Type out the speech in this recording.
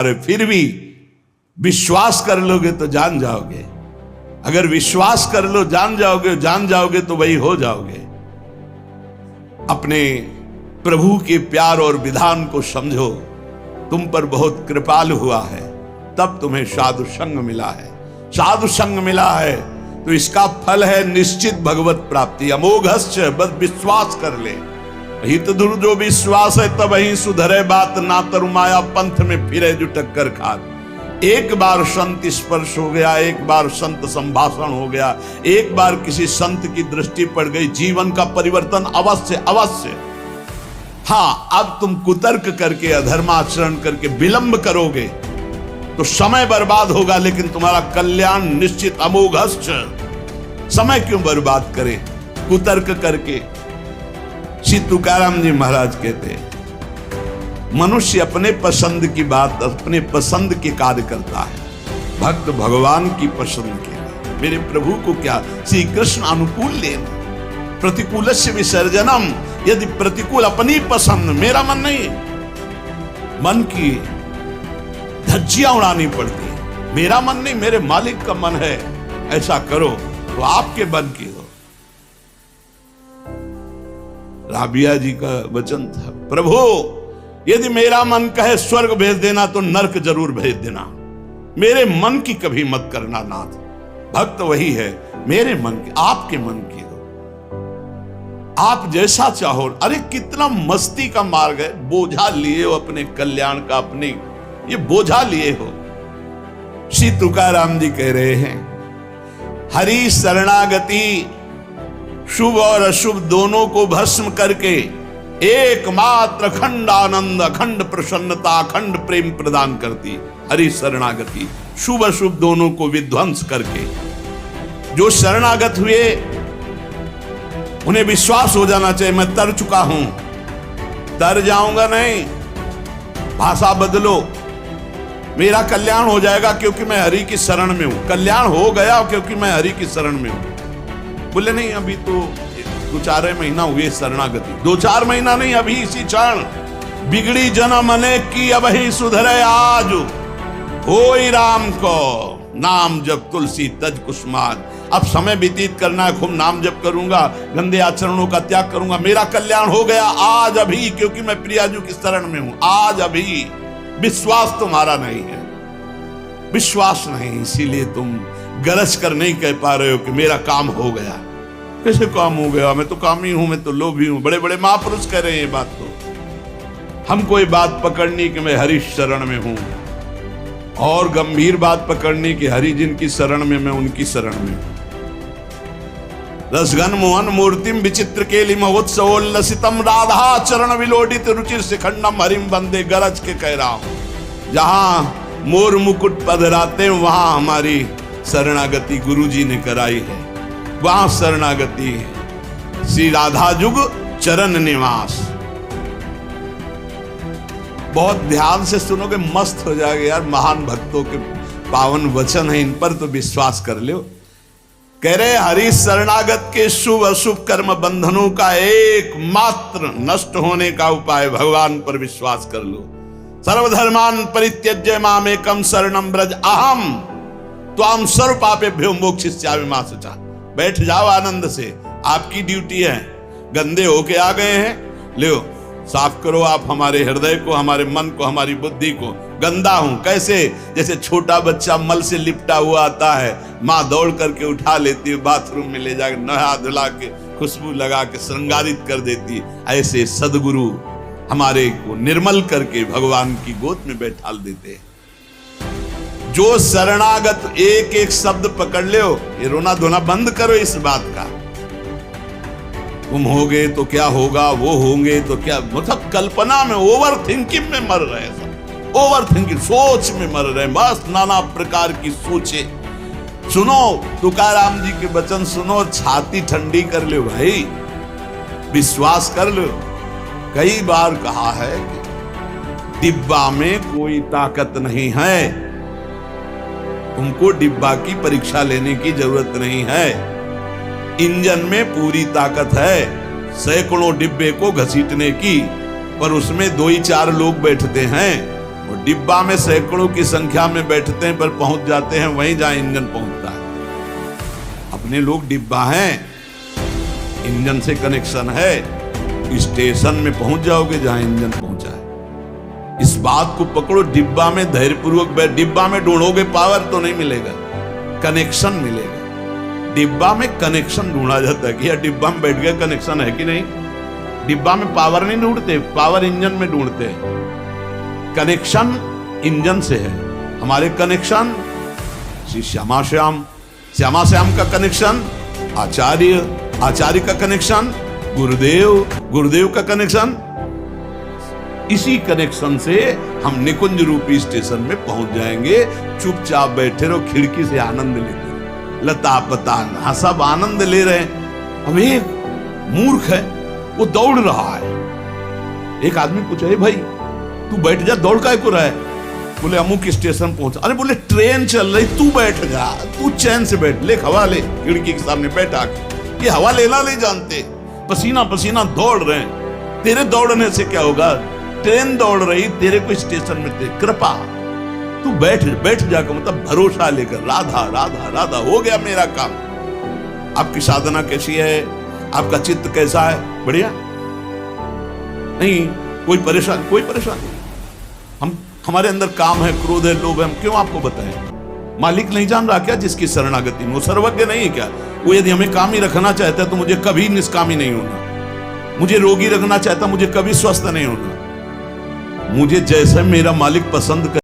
अरे फिर भी विश्वास कर लोगे तो जान जाओगे। अगर विश्वास कर लो जान जाओगे तो वही हो जाओगे। अपने प्रभु के प्यार और विधान को समझो। तुम पर बहुत कृपालु हुआ है, तब तुम्हें साधु संग मिला है। साधु संग मिला है तो इसका फल है निश्चित भगवत प्राप्ति। अमोघश्च, बस विश्वास कर ले। हित दुर जो विश्वास है तब ही सुधरे बात, ना तरुमाया पंथ में फिरे जो टक्कर खात। एक बार संत स्पर्श हो गया, एक बार संत संभाषण हो गया, एक बार किसी संत की दृष्टि पड़ गई, जीवन का परिवर्तन अवश्य अवश्य। हाँ, अब तुम कुतर्क करके अधर्माचरण करके विलंब करोगे तो समय बर्बाद होगा, लेकिन तुम्हारा कल्याण निश्चित। अमोघश्च, समय क्यों बर्बाद करें कुतर्क करके। श्री तुकाराम जी महाराज कहते हैं मनुष्य अपने पसंद की बात अपने पसंद के कार्य करता है, भक्त भगवान की पसंद के लिए। मेरे प्रभु को क्या श्री कृष्ण अनुकूल लेना, प्रतिकूलस्य विसर्जनम। यदि प्रतिकूल अपनी पसंद, मेरा मन नहीं, मन की धज्जियां उड़ानी पड़ती है। मेरा मन नहीं, मेरे मालिक का मन है ऐसा करो, तो आपके मन की हो। राबिया जी का वचन था, प्रभु यदि मेरा मन कहे स्वर्ग भेज देना तो नरक जरूर भेज देना, मेरे मन की कभी मत करना नाथ। भक्त वही है, मेरे मन की, आपके मन की हो, आप जैसा चाहो। अरे कितना मस्ती का मार्ग है, बोझा लिए हो अपने कल्याण का, अपने ये बोझा लिए हो। श्री तुकाराम जी कह रहे हैं हरि शरणागति शुभ और अशुभ दोनों को भस्म करके एकमात्र अखंड आनंद, अखंड प्रसन्नता, अखंड प्रेम प्रदान करती। हरि शरणागति शुभ अशुभ दोनों को विध्वंस करके। जो शरणागत हुए उन्हें विश्वास हो जाना चाहिए मैं तर चुका हूं, तर जाऊंगा नहीं। भाषा बदलो, मेरा कल्याण हो जाएगा क्योंकि मैं हरि की शरण में हूं। कल्याण हो गया क्योंकि मैं हरि की शरण में हूं। बोले नहीं अभी तो 2-4 महीना हुए शरणागति, 2-4 महीना नहीं, अभी इसी क्षण। बिगड़ी जन्म अनेक की अब ही सुधरे आज, होई राम को नाम जब तुलसी तज कुसुमाज। अब समय व्यतीत करना है, खूब नाम जप करूंगा, गंदे आचरणों का त्याग करूंगा। मेरा कल्याण हो गया आज अभी, क्योंकि मैं प्रियाजू की शरण में हूं। आज अभी विश्वास तुम्हारा नहीं है, विश्वास नहीं, इसीलिए तुम गरज कर नहीं कह पा रहे हो कि मेरा काम हो गया। कैसे काम हो गया? मैं तो कामी हूं, मैं तो लोभी हूं। बड़े बड़े महापुरुष कह रहे हैं ये बात। तो हमको ये बात पकड़नी कि मैं हरि शरण में हूं, और गंभीर बात पकड़नी कि हरि जिनकी शरण में मैं उनकी शरण में हूं। रसघन मोहन मूर्तिम विचित्र केलि महोत्सवोल्लसितम राधा चरण विलोडित रुचिर शिखंडम हरिम बंदे। गरज के कह रहा हूं, जहां मोर मुकुट पधराते वहां हमारी शरणागति गुरुजी ने कराई है, वहां शरणागति श्री राधा जुग चरण निवास। बहुत ध्यान से सुनोगे मस्त हो जाएगा यार। महान भक्तों के पावन वचन है, इन पर तो विश्वास कर लो। कह रहे हरि शरणागत के शुभ अशुभ कर्म बंधनों का एकमात्र नष्ट होने का उपाय भगवान पर विश्वास कर लो। सर्वधर्मान परित्यज्य मामेकम शरणम ब्रज अहम त्वाम सर्व पापेभ्यो मोक्षयिष्यामि मा शुचा। बैठ जाओ आनंद से, आपकी ड्यूटी है। गंदे होके आ गए हैं, लो साफ करो आप हमारे हृदय को, हमारे मन को, हमारी बुद्धि को। गंदा हूं कैसे? जैसे छोटा बच्चा मल से लिपटा हुआ आता है, माँ दौड़ करके उठा लेती है, बाथरूम में ले जाकर नहा धुला के खुशबू लगा के श्रृंगारित कर देती है। ऐसे सदगुरु हमारे को निर्मल करके भगवान की गोद में बैठाल देते हैं। जो शरणागत एक एक शब्द पकड़ लो, ये रोना धोना बंद करो इस बात का। तुम होगे तो क्या होगा, वो होंगे तो क्या, मतलब कल्पना में, ओवर थिंकिंग में मर रहे हैं सब। ओवर थिंकिंग, सोच में मर रहे हैं, बस नाना प्रकार की सोचे। सुनो तुकाराम जी के वचन सुनो, छाती ठंडी कर लो भाई, विश्वास कर लो। कई बार कहा है कि डिब्बा में कोई ताकत नहीं है, तुमको डिब्बा की परीक्षा लेने की जरूरत नहीं है। इंजन में पूरी ताकत है सैकड़ों डिब्बे को घसीटने की, पर उसमें 2 ही 4 लोग बैठते हैं और डिब्बा में सैकड़ों की संख्या में बैठते हैं, पर पहुंच जाते हैं वहीं जहां इंजन पहुंचता है। अपने लोग डिब्बा हैं, इंजन से कनेक्शन है, स्टेशन में पहुंच जाओगे जहां इंजन पहुंचा है। इस बात को पकड़ो, डिब्बा में धैर्यपूर्वक बैठ, डिब्बा में ढूंढोगे पावर तो नहीं मिलेगा, कनेक्शन मिलेगा। डिब्बा में कनेक्शन ढूंढा जाता है कि यार डिब्बा में बैठ गया, कनेक्शन है कि नहीं। डिब्बा में पावर नहीं ढूंढते, पावर इंजन में ढूंढते हैं। कनेक्शन इंजन से है। हमारे कनेक्शन श्री श्यामा श्याम, श्यामा श्याम का कनेक्शन आचार्य, आचार्य का कनेक्शन गुरुदेव, गुरुदेव का कनेक्शन। इसी कनेक्शन से हम निकुंज रूपी स्टेशन में पहुंच जाएंगे। चुपचाप बैठे रहो, खिड़की से आनंद लेते रहो, लता पता सब आनंद ले रहे हैं। अब एक मूर्ख है, वो दौड़ रहा है। एक आदमी पूछे, भाई तू बैठ जा, दौड़ काहे को रहा है? बोले अमुक स्टेशन पहुंचा। अरे बोले ट्रेन चल रही, तू बैठ जा, तू चैन से बैठ, ले हवा ले, खिड़की के सामने बैठा के। ये हवा लेना नहीं जानते, पसीना पसीना दौड़ रहे हैं। तेरे दौड़ने से क्या होगा? ट्रेन दौड़ रही, तेरे को स्टेशन में थे, कृपा तू बैठ बैठ जाकर, मतलब भरोसा लेकर, राधा राधा राधा, हो गया मेरा काम। आपकी साधना कैसी है? आपका चित्त कैसा है? बढ़िया नहीं? कोई परेशानी? कोई परेशानी? हम हमारे अंदर काम है, क्रोध है, लोभ है, हम क्यों आपको बताएं? मालिक नहीं जान रहा क्या जिसकी शरणागति में? वो सर्वज्ञ नहीं है क्या? वो यदि हमें कामी रखना चाहता है तो मुझे कभी निष्कामी नहीं होना। मुझे रोगी रखना चाहता, मुझे कभी स्वस्थ नहीं होना। मुझे जैसे मेरा मालिक पसंद कर